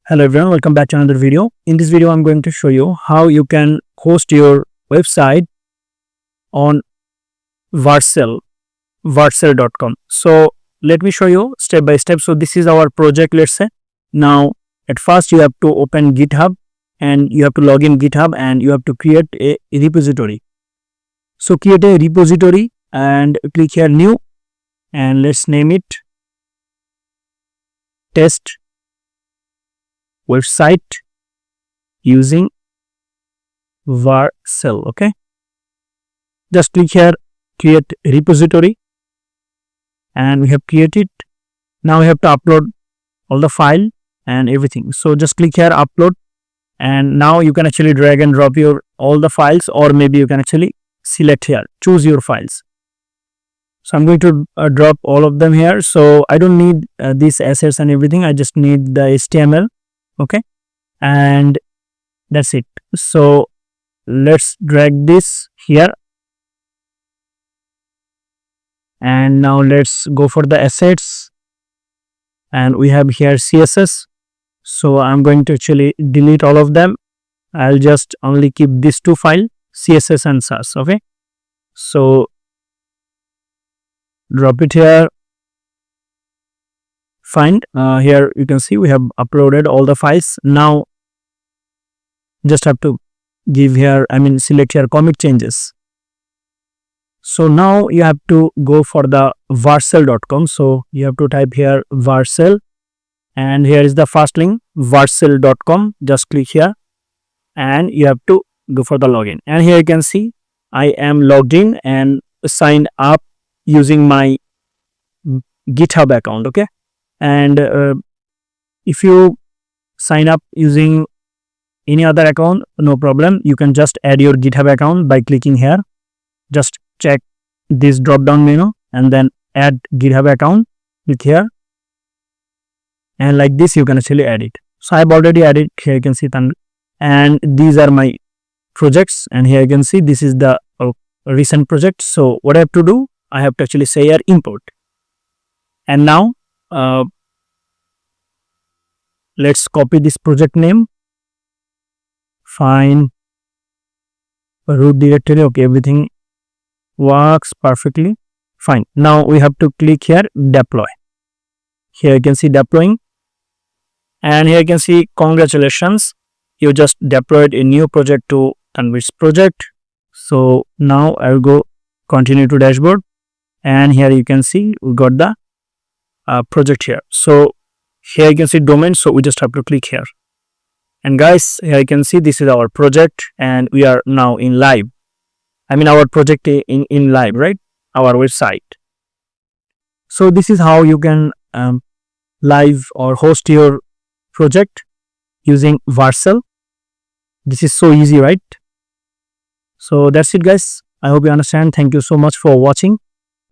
Hello everyone, welcome back to another video. In this video, I'm going to show you how you can host your website on Vercel, vercel.com. So let me show you step by step. So this is our project, let's say. Now at first you have to open GitHub and you have to log in GitHub and you have to create a repository. So create a repository and click here new and let's name it test website using Vercel. Okay, just click here create repository and we have created. Now we have to upload all the file and everything. So just click here upload and now you can actually drag and drop your all the files, or maybe you can actually select here, choose your files. So I'm going to drop all of them here. So I don't need these assets and everything. I just need the HTML. Okay, and that's it. So let's drag this here and now let's go for the assets and we have here CSS. So I'm going to actually delete all of them. I'll just only keep these two files, CSS and SAS. Okay, so drop it here. Fine. Here you can see we have uploaded all the files. Now just have to give here, select here commit changes. So now you have to go for the vercel.com. So you have to type here Vercel and here is the first link, vercel.com. Just click here and you have to go for the login. And here you can see I am logged in and signed up using my GitHub account. Okay. And if you sign up using any other account, no problem. You can just add your GitHub account by clicking here. Just check this drop down menu and then add GitHub account. Click here and like this you can actually add it. So I've already added. Here you can see and these are my projects and here you can see this is the recent project. So what I have to do, I have to actually say here import. And now let's copy this project name. Fine. Root directory. Okay, everything works perfectly fine. Now we have to click here deploy. Here you can see deploying and here you can see congratulations, you just deployed a new project to Tanvir's project. So now I will go continue to dashboard and here you can see we got the project here. So here you can see domain, so we just have to click here and guys, here you can see this is our project and we are now in live. Our project in live, right? Our website. So this is how you can live or host your project using Vercel. This is so easy, right? So that's it guys. I hope you understand. Thank you so much for watching.